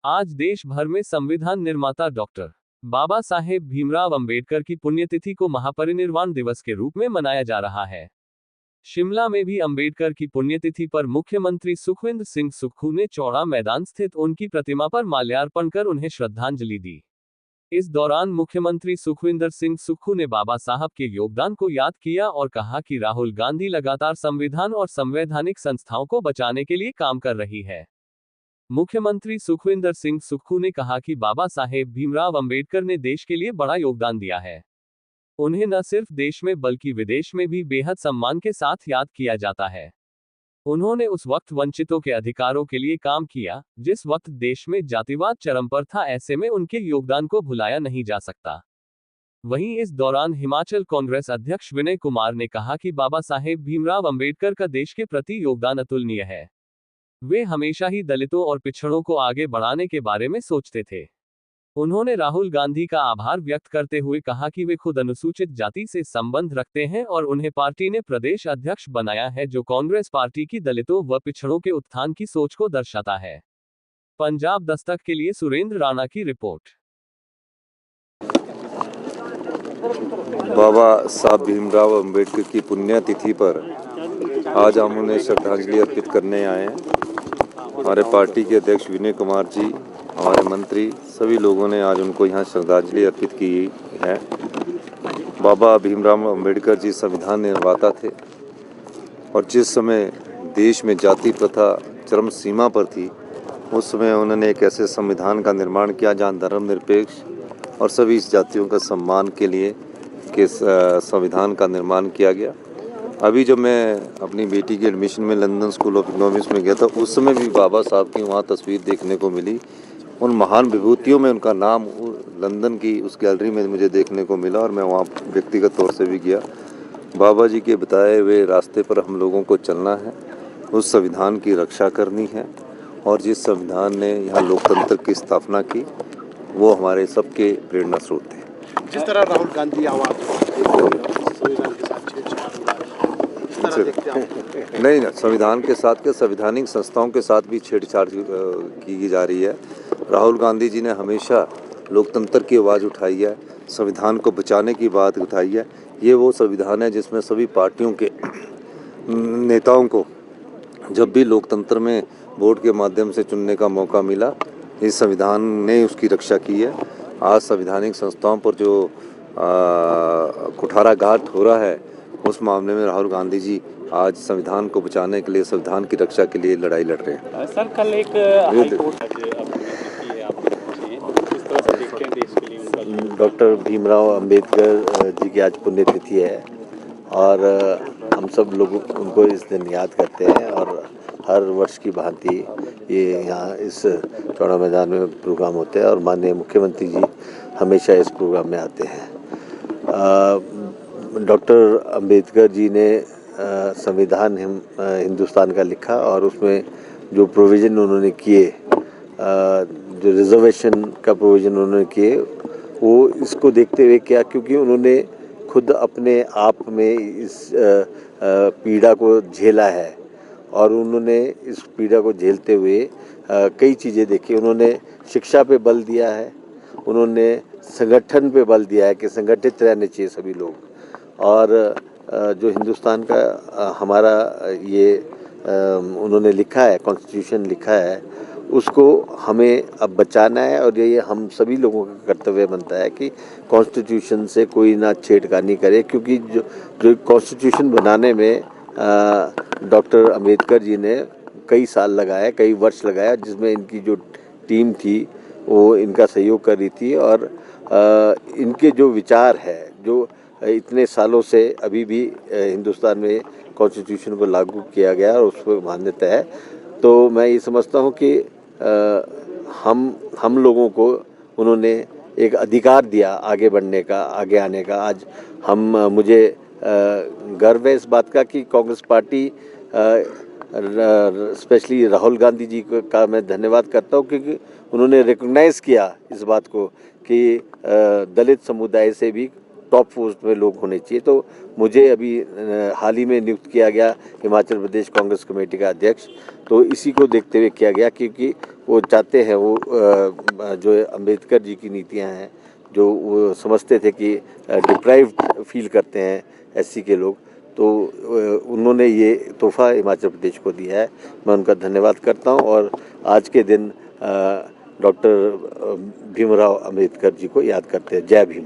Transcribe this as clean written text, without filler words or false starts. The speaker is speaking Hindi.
आज देश भर में संविधान निर्माता डॉक्टर बाबा साहेब भीमराव अंबेडकर की पुण्यतिथि को महापरिनिर्वाण दिवस के रूप में मनाया जा रहा है। शिमला में भी अंबेडकर की पुण्यतिथि पर मुख्यमंत्री सुखविंदर सिंह सुक्खू ने चौड़ा मैदान स्थित उनकी प्रतिमा पर माल्यार्पण कर उन्हें श्रद्धांजलि दी। इस दौरान मुख्यमंत्री सुखविंदर सिंह सुक्खू ने बाबा साहब के योगदान को याद किया और कहा कि राहुल गांधी लगातार संविधान और संवैधानिक संस्थाओं को बचाने के लिए काम कर रही है। मुख्यमंत्री सुखविंदर सिंह सुक्खू ने कहा कि बाबा साहेब भीमराव अंबेडकर ने देश के लिए बड़ा योगदान दिया है। उन्हें न सिर्फ देश में बल्कि विदेश में भी बेहद सम्मान के साथ याद किया जाता है। उन्होंने उस वक्त वंचितों के अधिकारों के लिए काम किया, जिस वक्त देश में जातिवाद चरम पर था। ऐसे में उनके योगदान को भुलाया नहीं जा सकता। वहीं इस दौरान हिमाचल कांग्रेस अध्यक्ष विनय कुमार ने कहा कि बाबा साहेब भीमराव अंबेडकर का देश के प्रति योगदान अतुलनीय है। वे हमेशा ही दलितों और पिछड़ों को आगे बढ़ाने के बारे में सोचते थे। उन्होंने राहुल गांधी का आभार व्यक्त करते हुए कहा कि वे खुद अनुसूचित जाति से संबंध रखते हैं और उन्हें पार्टी ने प्रदेश अध्यक्ष बनाया है, जो कांग्रेस पार्टी की दलितों व पिछड़ों के उत्थान की सोच को दर्शाता है। पंजाब दस्तक के लिए सुरेंद्र राणा की रिपोर्ट। बाबा साहब भीमराव अंबेडकर की पुण्यतिथि पर आज हम उन्हें श्रद्धांजलि अर्पित करने आए हैं। हमारे पार्टी के अध्यक्ष विनय कुमार जी, हमारे मंत्री, सभी लोगों ने आज उनको यहाँ श्रद्धांजलि अर्पित की है। बाबा भीमराव अंबेडकर जी संविधान निर्माता थे और जिस समय देश में जाति प्रथा चरम सीमा पर थी, उस समय उन्होंने एक ऐसे संविधान का निर्माण किया जहाँ धर्मनिरपेक्ष और सभी जातियों का सम्मान के लिए के संविधान का निर्माण किया गया। अभी जब मैं अपनी बेटी के एडमिशन में लंदन स्कूल ऑफ इकोनॉमिक्स में गया था, उस समय भी बाबा साहब की वहाँ तस्वीर देखने को मिली। उन महान विभूतियों में उनका नाम लंदन की उस गैलरी में मुझे देखने को मिला और मैं वहाँ व्यक्तिगत तौर से भी गया। बाबा जी के बताए हुए रास्ते पर हम लोगों को चलना है, उस संविधान की रक्षा करनी है और जिस संविधान ने यहाँ लोकतंत्र की स्थापना की, वो हमारे सबके प्रेरणा स्रोत थे। जिस तरह राहुल गांधी नहीं ना, संविधान के साथ के संवैधानिक संस्थाओं के साथ भी छेड़छाड़ की जा रही है। राहुल गांधी जी ने हमेशा लोकतंत्र की आवाज़ उठाई है, संविधान को बचाने की बात उठाई है। ये वो संविधान है जिसमें सभी पार्टियों के नेताओं को जब भी लोकतंत्र में वोट के माध्यम से चुनने का मौका मिला, इस संविधान ने उसकी रक्षा की है। आज संवैधानिक संस्थाओं पर जो कुठाराघात हो रहा है, उस मामले में राहुल गांधी जी आज संविधान को बचाने के लिए, संविधान की रक्षा के लिए लड़ाई लड़ रहे हैं। सर, कल एक डॉक्टर भीमराव अंबेडकर जी की आज पुण्यतिथि है और हम सब लोग उनको इस दिन याद करते हैं और हर वर्ष की भांति ये यहाँ इस चौड़ा मैदान में प्रोग्राम होते हैं और माननीय मुख्यमंत्री जी हमेशा इस प्रोग्राम में आते हैं। डॉक्टर अंबेडकर जी ने संविधान हिंदुस्तान का लिखा और उसमें जो प्रोविज़न उन्होंने किए, जो रिजर्वेशन का प्रोविज़न उन्होंने किए, वो इसको देखते हुए किया क्योंकि उन्होंने खुद अपने आप में इस पीड़ा को झेला है और उन्होंने इस पीड़ा को झेलते हुए कई चीज़ें देखी। उन्होंने शिक्षा पे बल दिया है, उन्होंने संगठन पे बल दिया है कि संगठित रहने चाहिए सभी लोग, और जो हिंदुस्तान का हमारा ये उन्होंने लिखा है, कॉन्स्टिट्यूशन लिखा है, उसको हमें अब बचाना है और ये हम सभी लोगों का कर्तव्य बनता है कि कॉन्स्टिट्यूशन से कोई ना छेड़खानी करे, क्योंकि जो कॉन्स्टिट्यूशन बनाने में डॉक्टर अंबेडकर जी ने कई साल लगाए, कई वर्ष लगाया, जिसमें इनकी जो टीम थी वो इनका सहयोग कर रही थी और इनके जो विचार है, जो इतने सालों से अभी भी हिंदुस्तान में कॉन्स्टिट्यूशन को लागू किया गया और उस पर मान्यता है। तो मैं ये समझता हूँ कि हम लोगों को उन्होंने एक अधिकार दिया आगे बढ़ने का, आगे आने का। आज मुझे गर्व है इस बात का कि कांग्रेस पार्टी, स्पेशली राहुल गांधी जी का मैं धन्यवाद करता हूँ क्योंकि उन्होंने रिकॉग्नाइज़ किया इस बात को कि दलित समुदाय से भी टॉप पोस्ट में लोग होने चाहिए। तो मुझे अभी हाल ही में नियुक्त किया गया हिमाचल प्रदेश कांग्रेस कमेटी का अध्यक्ष, तो इसी को देखते हुए किया गया, क्योंकि वो चाहते हैं, वो जो अंबेडकर जी की नीतियां हैं, जो वो समझते थे कि डिप्राइव्ड फील करते हैं एससी के लोग, तो उन्होंने ये तोहफा हिमाचल प्रदेश को दिया है। मैं उनका धन्यवाद करता हूँ और आज के दिन डॉक्टर भीमराव अंबेडकर जी को याद करते हैं। जय भीम।